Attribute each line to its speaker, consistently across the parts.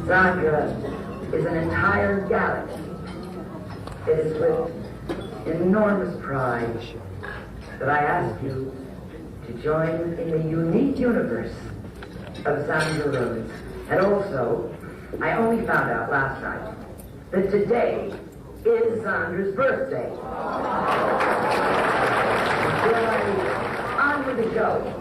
Speaker 1: Zandra is an entire galaxy. It is with enormous pride that I ask you to join in the unique universe of Zandra Rhodes. And also, I only found out last night that today is Zandra's birthday. So on with the show.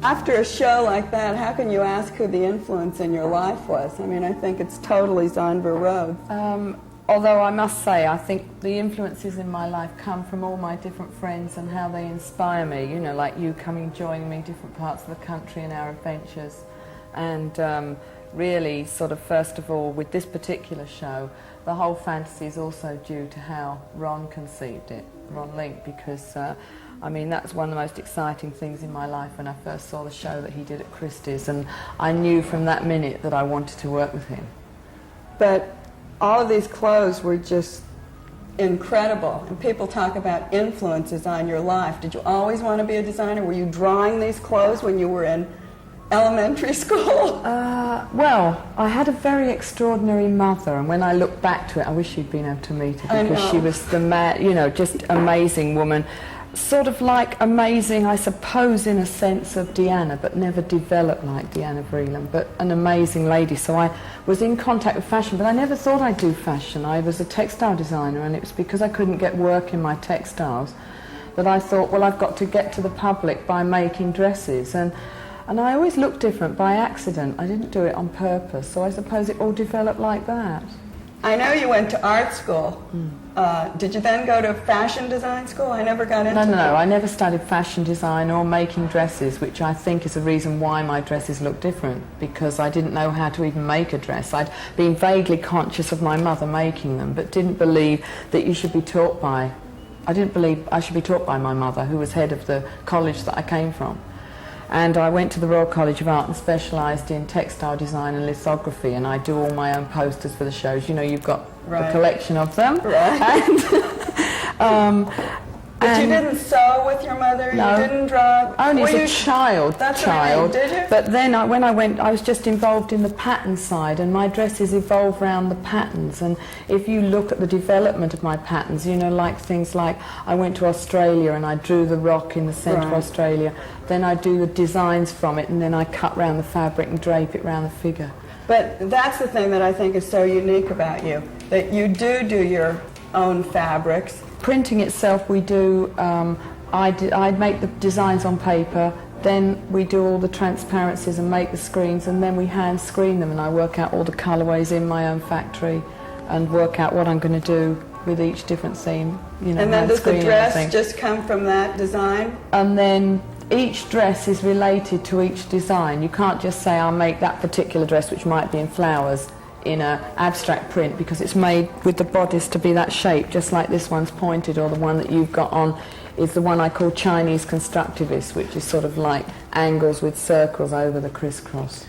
Speaker 2: After a show like that, how can you ask who the influence in your life was? I mean, I think it's totally Zandra Rhodes.
Speaker 3: Although I must say, I think the influences in my life come from all my different friends and how they inspire me, you know, like you coming, joining me different parts of the country in our adventures. And really, sort of, first of all, with this particular show, the whole fantasy is also due to how Ron conceived it, Ron Link, because, I mean, that's one of the most exciting things in my life when I first saw the show that he did at Christie's, and I knew from that minute that I wanted to work with him.
Speaker 2: But all of these clothes were just incredible. And people talk about influences on your life. Did you always want to be a designer? Were you drawing these clothes when you were in elementary school?
Speaker 3: Well, I had a very extraordinary mother, and when I look back to it, I wish you'd been able to meet her, because she was you know, just amazing woman. Sort of like amazing, I suppose, in a sense of Deanna, but never developed like Deanna Vreeland, but an amazing lady. So I was in contact with fashion, but I never thought I'd do fashion. I was a textile designer, and it was because I couldn't get work in my textiles that I thought, well, I've got to get to the public by making dresses. And I always looked different by accident. I didn't do it on purpose, so I suppose it all developed like that.
Speaker 2: I know you went to art school. Did you then go to fashion design school? I never got into
Speaker 3: No, I never studied fashion design or making dresses, which I think is the reason why my dresses look different, because I didn't know how to even make a dress. I'd been vaguely conscious of my mother making them, but didn't believe that you should be taught by... I didn't believe I should be taught by my mother, who was head of the college that I came from. And I went to the Royal College of Art and specialised in textile design and lithography, and I do all my own posters for the shows. You know, you've got a collection of them.
Speaker 2: Right. But you didn't sew with your mother?
Speaker 3: No.
Speaker 2: You didn't draw?
Speaker 3: Only as a child.
Speaker 2: That's what I mean, did you?
Speaker 3: But then when I went, I was just involved in the pattern side, and my dresses evolve around the patterns. And if you look at the development of my patterns, you know, like things like I went to Australia and I drew the rock in the centre of Australia. Then I do the designs from it, and then I cut round the fabric and drape it round the figure.
Speaker 2: But that's the thing that I think is so unique about you, that you do your own fabrics.
Speaker 3: Printing itself, we do, I'd make the designs on paper, then we do all the transparencies and make the screens, and then we hand screen them, and I work out all the colourways in my own factory and work out what I'm going to do with each different seam. You know,
Speaker 2: and then does the dress just come from that design?
Speaker 3: And then each dress is related to each design. You can't just say I'll make that particular dress, which might be in flowers, in an abstract print, because it's made with the bodice to be that shape, just like this one's pointed, or the one that you've got on is the one I call Chinese constructivist, which is sort of like angles with circles over the crisscross.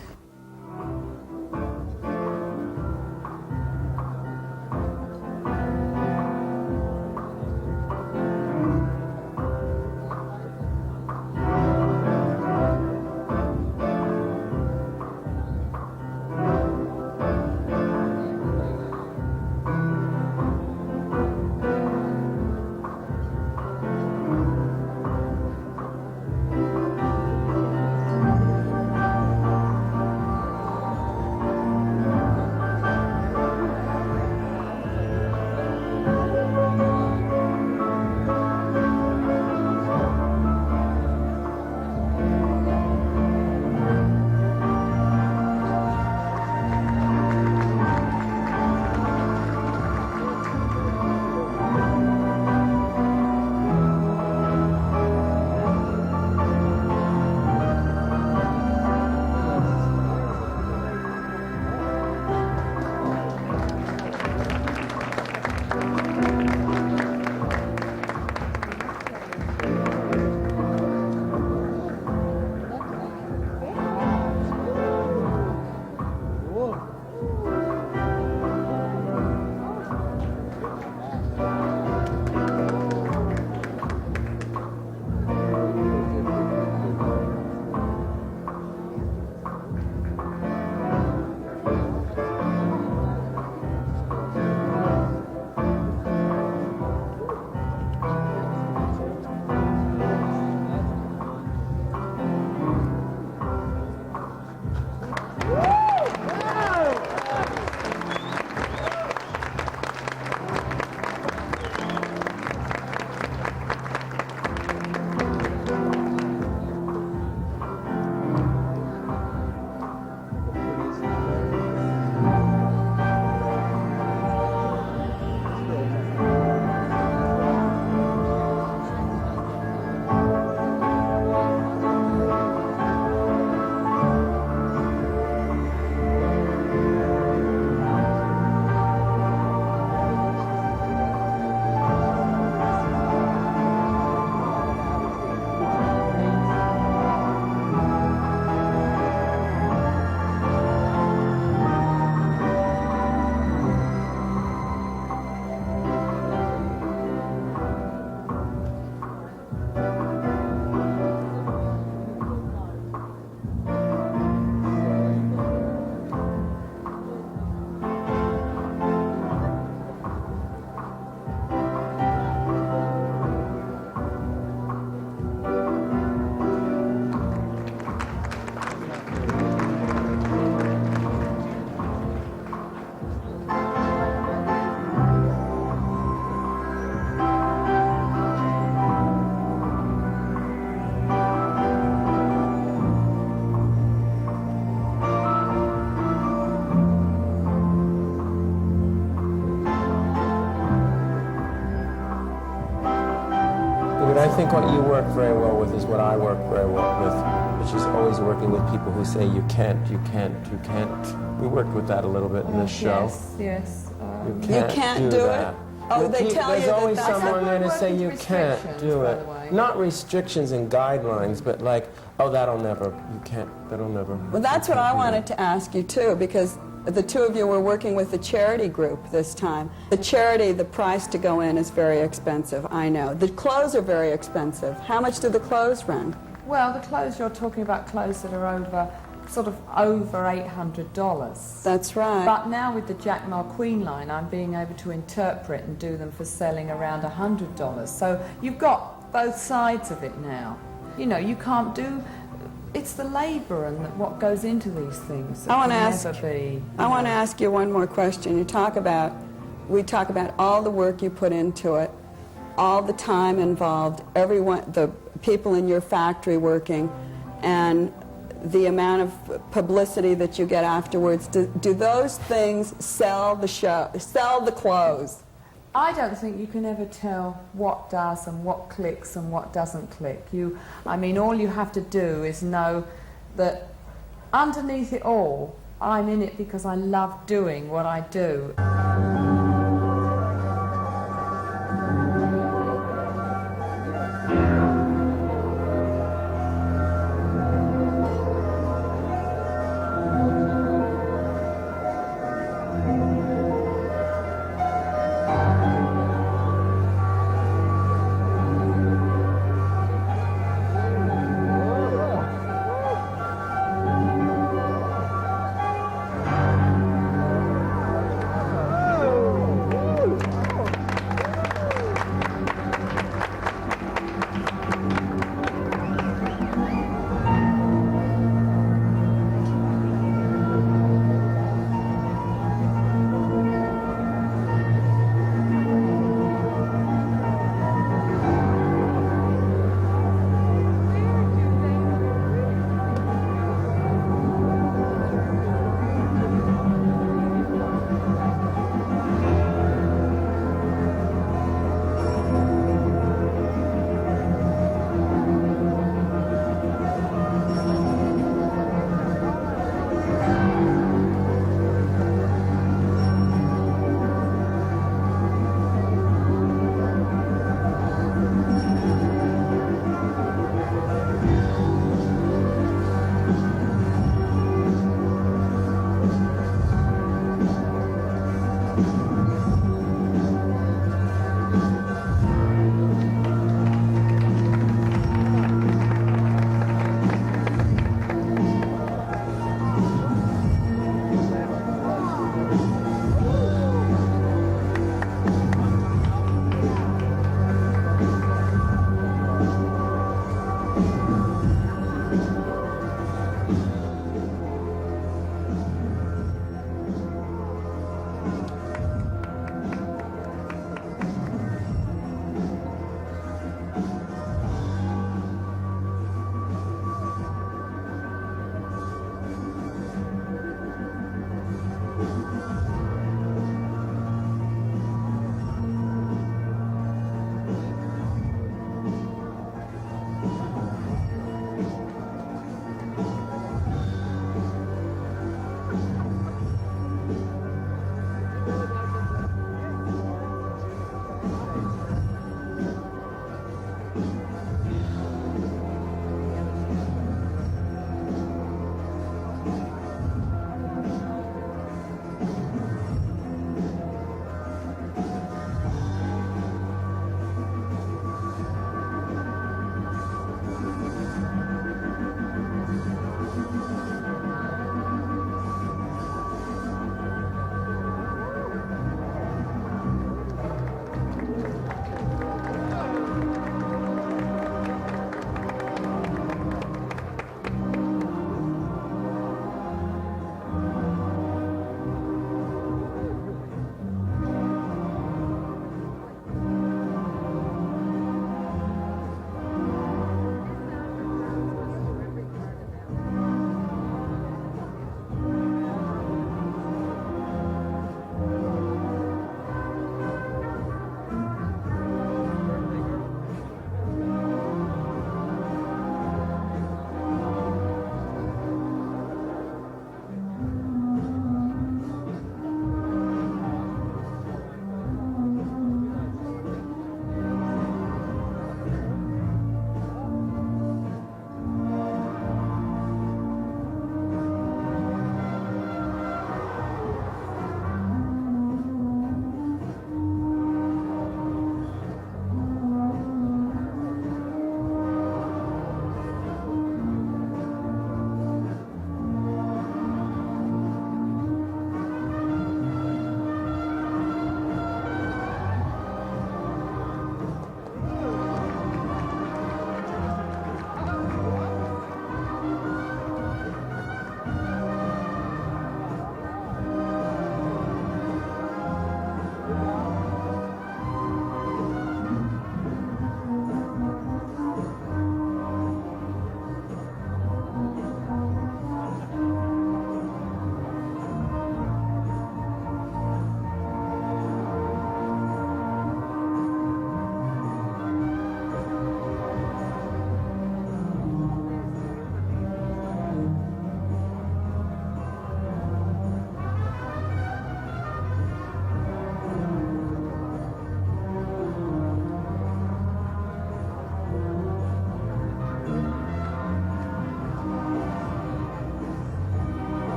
Speaker 4: But I think what you work very well with is what I work very well with, which is always working with people who say you can't, you can't, you can't. We worked with that a little bit in this show.
Speaker 3: Yes.
Speaker 4: You can't do
Speaker 2: it? Oh, they tell you
Speaker 4: There's always
Speaker 2: that
Speaker 4: someone there to say you can't do it. Not restrictions and guidelines, but like, oh, that'll never, you can't, that'll never.
Speaker 2: Well, that's what I wanted to ask you, too, because the two of you were working with the charity group this time. The charity, the price to go in is very expensive, I know. The clothes are very expensive. How much do the clothes run?
Speaker 3: Well, the clothes, you're talking about clothes that are over $800.
Speaker 2: That's right.
Speaker 3: But now with the Jack Queen line, I'm being able to interpret and do them for selling around $100. So you've got both sides of it now. You know, you can't do. It's the labour and what goes into these things.
Speaker 2: I want to ask you one more question. We talk about all the work you put into it, all the time involved, everyone, the people in your factory working, and the amount of publicity that you get afterwards. Do those things sell the show, sell the clothes?
Speaker 3: I don't think you can ever tell what does and what clicks and what doesn't click. I mean, all you have to do is know that underneath it all, I'm in it because I love doing what I do.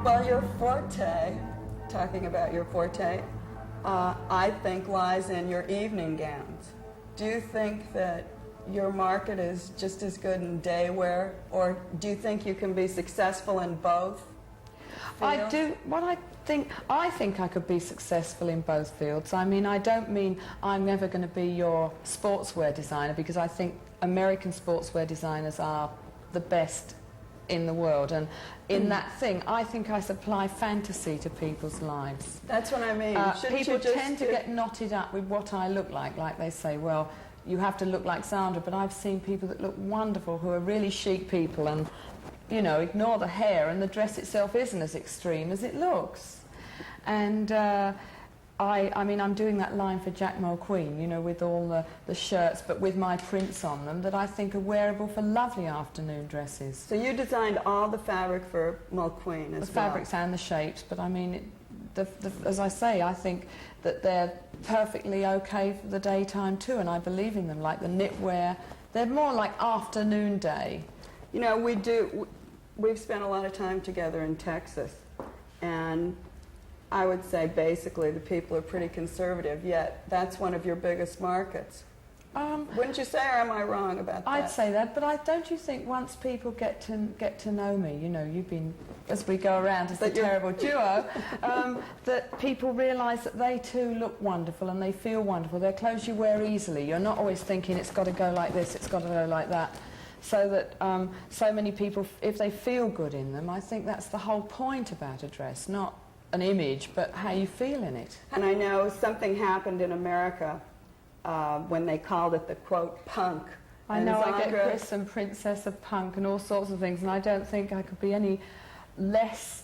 Speaker 2: Well, your forte, talking about your forte, I think lies in your evening gowns. Do you think that your market is just as good in day wear, or do you think you can be successful in both fields?
Speaker 3: I do. What I think I could be successful in both fields. I mean, I don't mean I'm never going to be your sportswear designer, because I think American sportswear designers are the best in the world, and in that thing I think I supply fantasy to people's lives.
Speaker 2: That's what I mean.
Speaker 3: People tend to get knotted up with what I look like they say, well, you have to look like Zandra, but I've seen people that look wonderful who are really chic people and, you know, ignore the hair, and the dress itself isn't as extreme as it looks. And I mean, I'm doing that line for Jack Quinn, you know, with all the shirts, but with my prints on them that I think are wearable for lovely afternoon dresses.
Speaker 2: So you designed all the fabric for Quinn as well?
Speaker 3: The fabrics and the shapes, but I mean, as I say, I think that they're perfectly okay for the daytime too, and I believe in them, like the knitwear. They're more like afternoon day.
Speaker 2: You know, we've spent a lot of time together in Texas, and I would say basically the people are pretty conservative, yet that's one of your biggest markets. Wouldn't you say, or am I wrong about that?
Speaker 3: I'd say that, but don't you think once people get to know me, you know, you've been, as we go around as a terrible duo, that people realise that they too look wonderful and they feel wonderful. They're clothes you wear easily. You're not always thinking it's got to go like this, it's got to go like that. So that so many people, if they feel good in them, I think that's the whole point about a dress, not an image, but how you feel in it.
Speaker 2: And I know something happened in America when they called it the, quote, punk.
Speaker 3: I know, I get christened Princess of Punk and all sorts of things, and I don't think I could be any less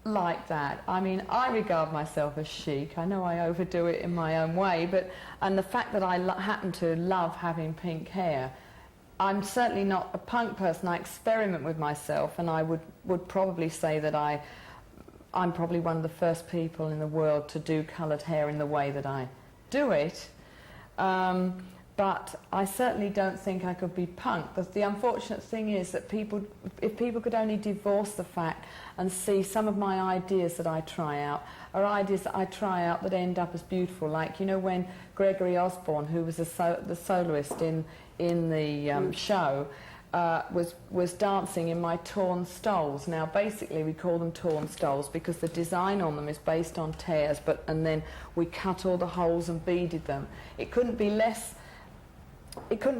Speaker 3: like that. I mean, I regard myself as chic. I know I overdo it in my own way, and the fact that I happen to love having pink hair, I'm certainly not a punk person. I experiment with myself, and I would probably say that I'm probably one of the first people in the world to do coloured hair in the way that I do it. But I certainly don't think I could be punk. The unfortunate thing is that if people could only divorce the fact and see some of my ideas that I try out are ideas that I try out that end up as beautiful. Like, you know, when Gregory Osborne, who was the soloist in the show, was dancing in my torn stoles. Now, basically, we call them torn stoles because the design on them is based on tears, and then we cut all the holes and beaded them. It couldn't be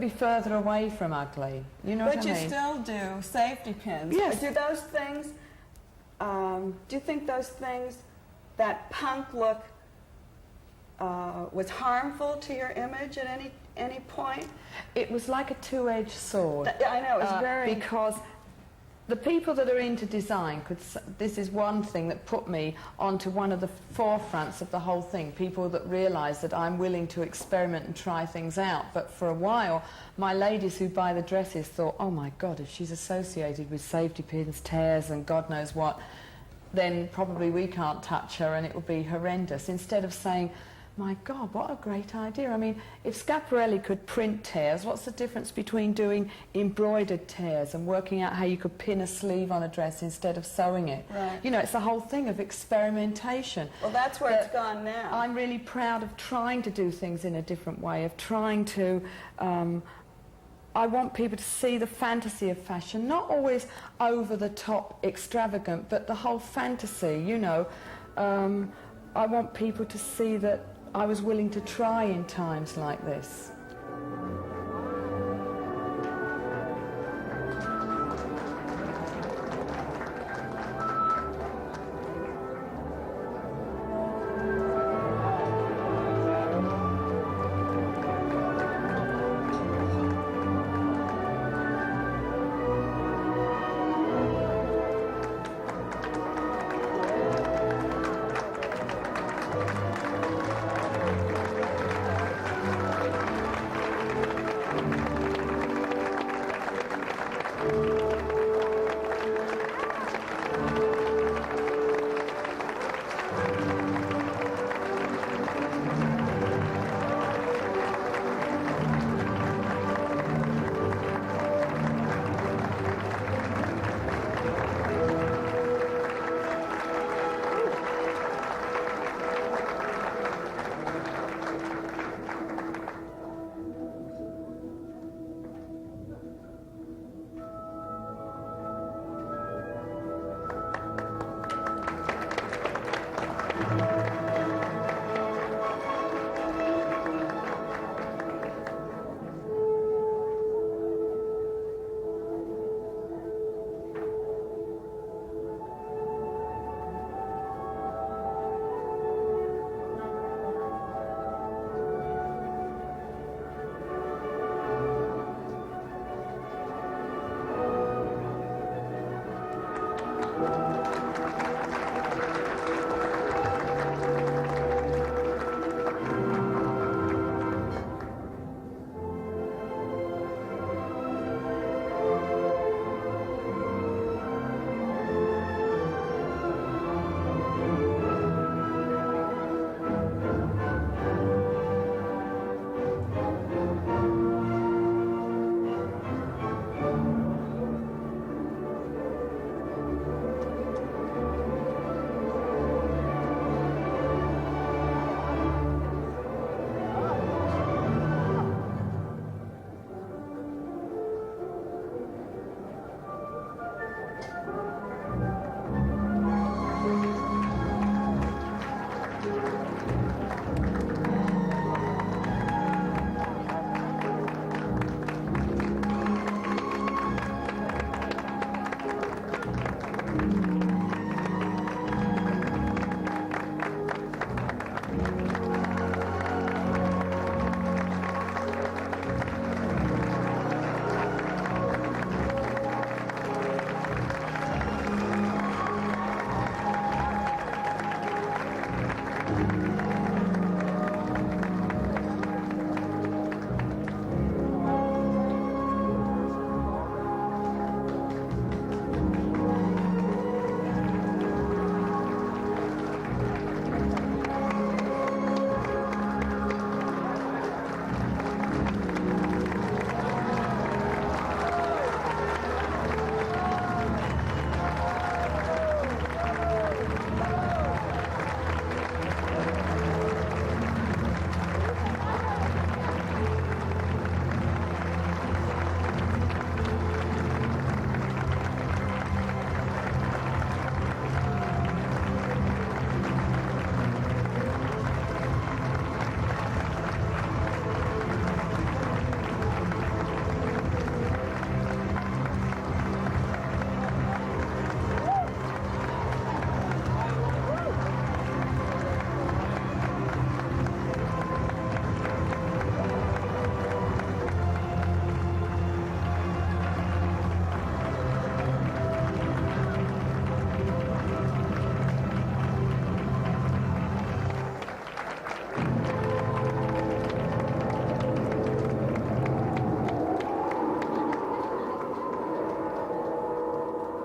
Speaker 3: further away from ugly. You know what I mean?
Speaker 2: But you still do safety pins.
Speaker 3: Yes.
Speaker 2: Do those things, do you think those things, that punk look, was harmful to your image at any point?
Speaker 3: It was like a two-edged sword.
Speaker 2: I know, it was very...
Speaker 3: Because the people that are into design this is one thing that put me onto one of the forefronts of the whole thing. People that realise that I'm willing to experiment and try things out. But for a while, my ladies who buy the dresses thought, oh my God, if she's associated with safety pins, tears and God knows what, then probably we can't touch her and it will be horrendous. Instead of saying, my God, what a great idea. I mean, if Schiaparelli could print tears, what's the difference between doing embroidered tears and working out how you could pin a sleeve on a dress instead of sewing it?
Speaker 2: Right.
Speaker 3: You know, it's the whole thing of experimentation.
Speaker 2: Well, that's where it's gone now.
Speaker 3: I'm really proud of trying to do things in a different way, of trying to... I want people to see the fantasy of fashion, not always over-the-top extravagant, but the whole fantasy, you know. I want people to see that I was willing to try in times like this.
Speaker 1: you.